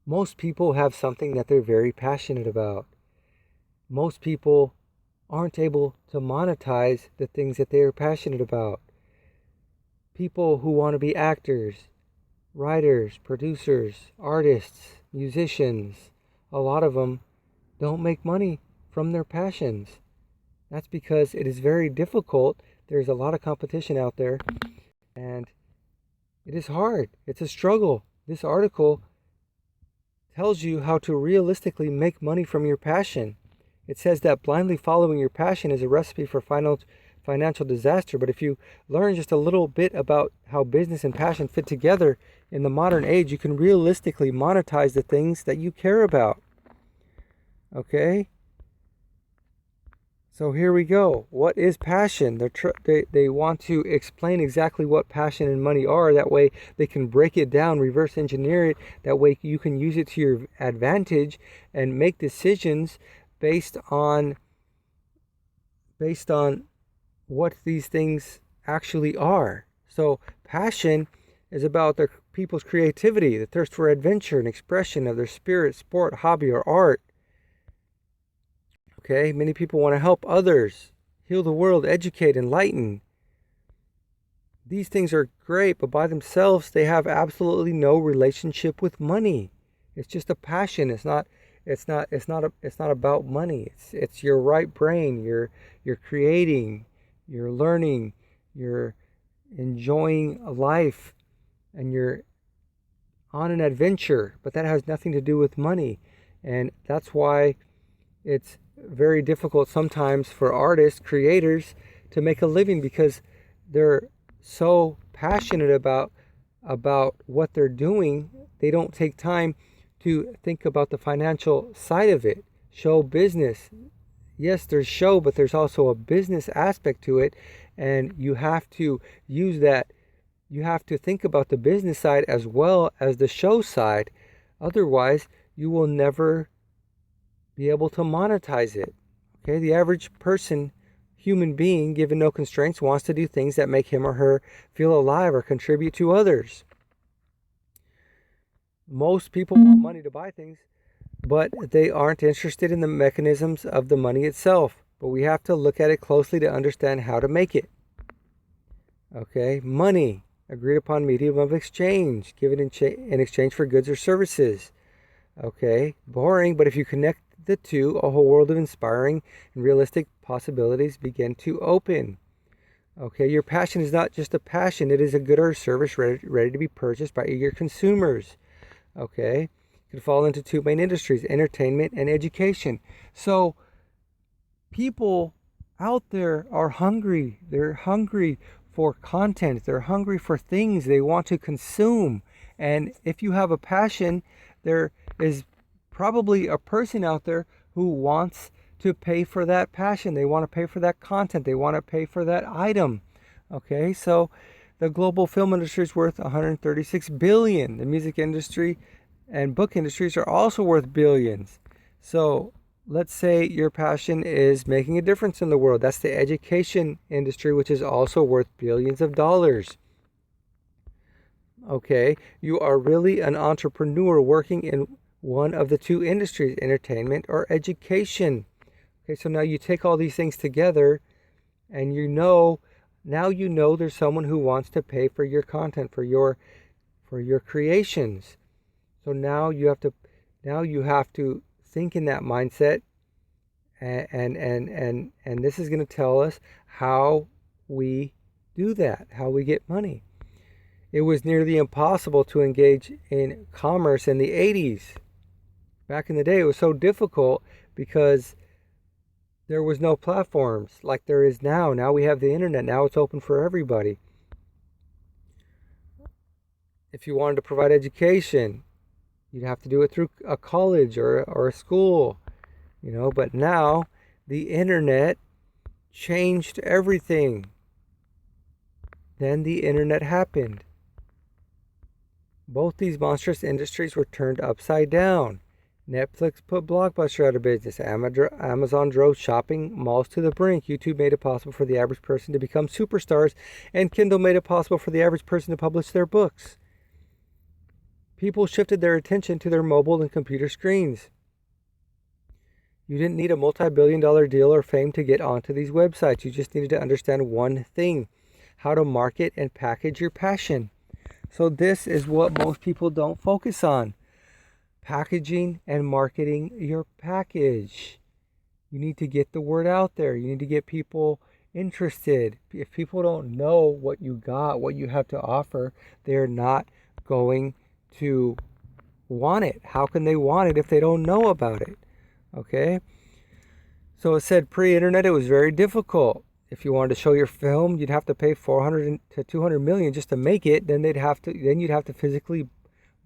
Most people have something that they're very passionate about. Most people aren't able to monetize the things that they are passionate about. People who want to be actors, writers, producers, artists, musicians, a lot of them don't make money from their passions. That's because it is very difficult. There's a lot of competition out there, and it is hard. It's a struggle. This article tells you how to realistically make money from your passion. It says that blindly following your passion is a recipe for financial disaster. But if you learn just a little bit about how business and passion fit together in the modern age, you can realistically monetize the things that you care about. Okay? So here we go. What is passion? They want to explain exactly what passion and money are. That way they can break it down, reverse engineer it. That way you can use it to your advantage and make decisions based on what these things actually are. So passion is about their people's creativity, the thirst for adventure and expression of their spirit, sport, hobby, or art. Okay, many people want to help others, heal the world, educate, enlighten. These things are great, but by themselves, they have absolutely no relationship with money. It's just a passion. It's not about money. It's your right brain. You're creating, you're learning, you're enjoying life, and you're on an adventure. But that has nothing to do with money, and that's why it's very difficult sometimes for artists, creators, to make a living, because they're so passionate about what they're doing. They don't take time to think about the financial side of it. Show business. Yes, there's show, but there's also a business aspect to it, and you have to use that. You have to think about the business side as well as the show side. Otherwise, you will never be able to monetize it. Okay, the average person, human being, given no constraints, wants to do things that make him or her feel alive or contribute to others. Most people want money to buy things, but they aren't interested in the mechanisms of the money itself. But we have to look at it closely to understand how to make it. Okay, money, agreed upon medium of exchange, given in exchange for goods or services. Okay, boring, but if you connect the two, a whole world of inspiring and realistic possibilities begin to open. Okay, your passion is not just a passion, it is a good or service ready to be purchased by eager consumers. Okay, it can fall into two main industries, entertainment and education. So people out there are hungry. They're hungry for content. They're hungry for things they want to consume. And if you have a passion, there is probably a person out there who wants to pay for that passion. They want to pay for that content. They want to pay for that item. Okay, so the global film industry is worth 136 billion. The music industry and book industries are also worth billions. So let's say your passion is making a difference in the world. That's the education industry, which is also worth billions of dollars. Okay, you are really an entrepreneur working in one of the two industries, entertainment or education. Okay, so now you take all these things together, and now you know there's someone who wants to pay for your content, for your creations. So now you have to think in that mindset, and this is going to tell us how we do that, how we get money. It was nearly impossible to engage in commerce in the 80s. Back in the day, it was so difficult because there was no platforms like there is now. Now we have the internet. Now it's open for everybody. If you wanted to provide education, you'd have to do it through a college or a school, but now the internet changed everything. Then the internet happened. Both these monstrous industries were turned upside down. Netflix put Blockbuster out of business. Amazon drove shopping malls to the brink. YouTube made it possible for the average person to become superstars. And Kindle made it possible for the average person to publish their books. People shifted their attention to their mobile and computer screens. You didn't need a multi-billion-dollar deal or fame to get onto these websites. You just needed to understand one thing: how to market and package your passion. So this is what most people don't focus on: packaging and marketing your package. You need to get the word out there. You need to get people interested. If people don't know what you got, what you have to offer, they're not going to want it. How can they want it if they don't know about it? Okay? So it said pre-internet it was very difficult. If you wanted to show your film, you'd have to pay 400 to 200 million just to make it. Then you'd have to physically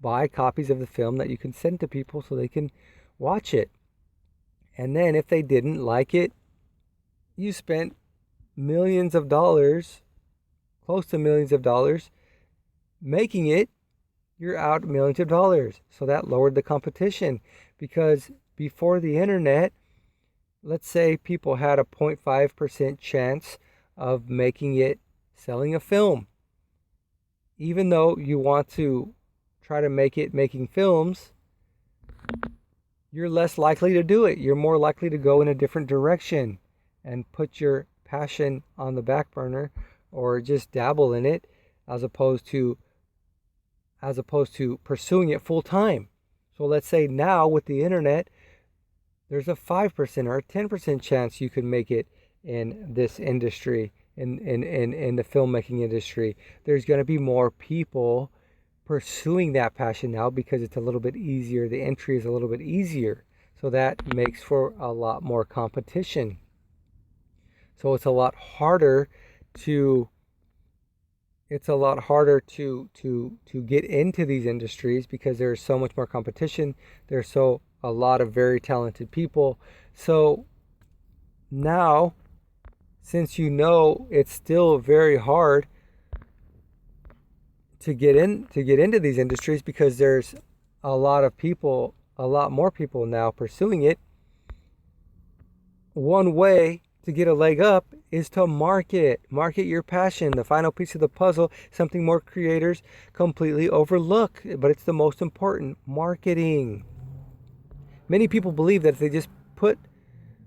buy copies of the film that you can send to people so they can watch it. And then if they didn't like it, you spent millions of dollars, close to millions of dollars, making it. You're out millions of dollars. So that lowered the competition, because before the internet, let's say people had a 0.5% chance of making it, selling a film. Even though you want to try to make it making films, you're less likely to do it. You're more likely to go in a different direction and put your passion on the back burner, or just dabble in it, as opposed to pursuing it full time. So let's say now with the internet, there's a 5% or a 10% chance you could make it in this industry, in the filmmaking industry. There's going to be more people pursuing that passion now because it's a little bit easier. The entry is a little bit easier. So that makes for a lot more competition. So it's a lot harder to get into these industries because there's so much more competition. There's a lot of very talented people. So now, since it's still very hard to get into these industries because there's a lot more people now pursuing it, one way to get a leg up is to market your passion. The final piece of the puzzle, something more creators completely overlook, but it's the most important: marketing. Many people believe that if they just put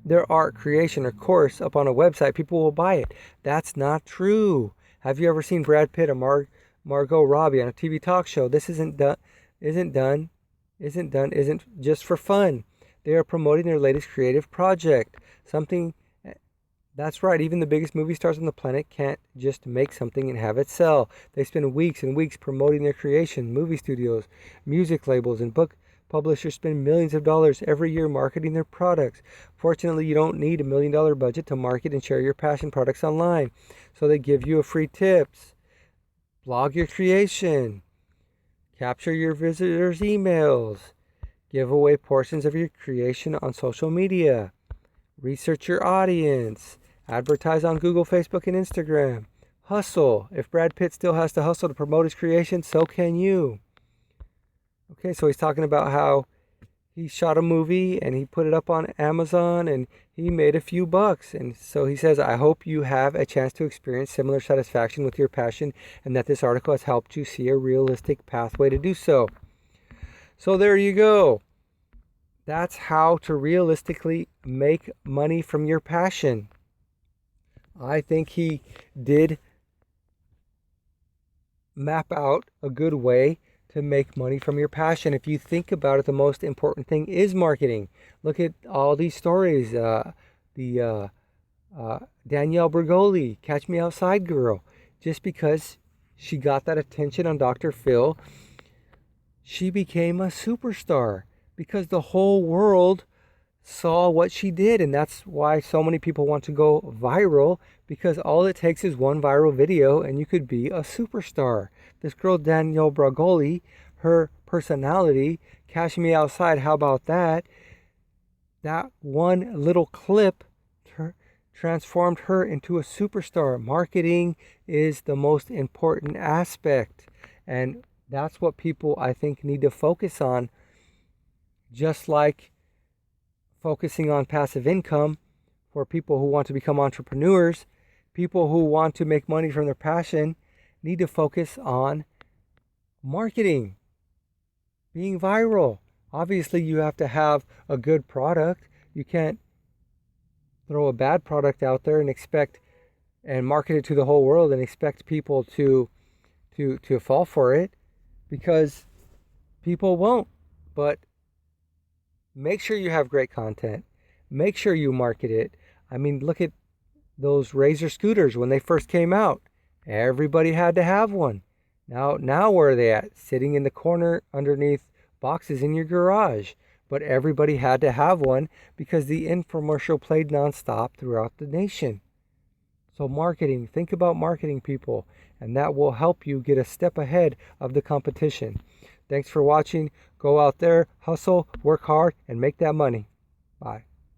their art creation or course up on a website, people will buy it. That's not true. Have you ever seen Brad Pitt or Margot Robbie on a TV talk show? This isn't just for fun. They are promoting their latest creative project. That's right, even the biggest movie stars on the planet can't just make something and have it sell. They spend weeks and weeks promoting their creation. Movie studios, music labels, and book publishers spend millions of dollars every year marketing their products. Fortunately, you don't need $1 million budget to market and share your passion products online. So they give you free tips. Blog your creation. Capture your visitors' emails. Give away portions of your creation on social media. Research your audience. Advertise on Google, Facebook, and Instagram. Hustle. If Brad Pitt still has to hustle to promote his creation, so can you. Okay, so he's talking about how he shot a movie and he put it up on Amazon and he made a few bucks. And so he says, I hope you have a chance to experience similar satisfaction with your passion and that this article has helped you see a realistic pathway to do so. So there you go. That's how to realistically make money from your passion. I think he did map out a good way to make money from your passion. If you think about it, the most important thing is marketing. Look at all these stories. Danielle Bergoli, Catch Me Outside girl. Just because she got that attention on Dr. Phil, she became a superstar because the whole world saw what she did. And that's why so many people want to go viral, because all it takes is one viral video and you could be a superstar. This girl, Danielle Bragoli, her personality, Cash Me Outside, how about that? That one little clip transformed her into a superstar. Marketing is the most important aspect. And that's what people, I think, need to focus on. Just like focusing on passive income for people who want to become entrepreneurs, people who want to make money from their passion need to focus on marketing. being viral. Obviously, you have to have a good product. You can't throw a bad product out there and market it to the whole world and expect people to fall for it, because people won't. But make sure you have great content. Make sure you market it. I mean, look at those Razor scooters when they first came out. Everybody had to have one. Now where are they at? Sitting in the corner underneath boxes in your garage. But everybody had to have one because the infomercial played nonstop throughout the nation. So marketing, think about marketing, people, and that will help you get a step ahead of the competition. Thanks for watching. Go out there, hustle, work hard, and make that money. Bye.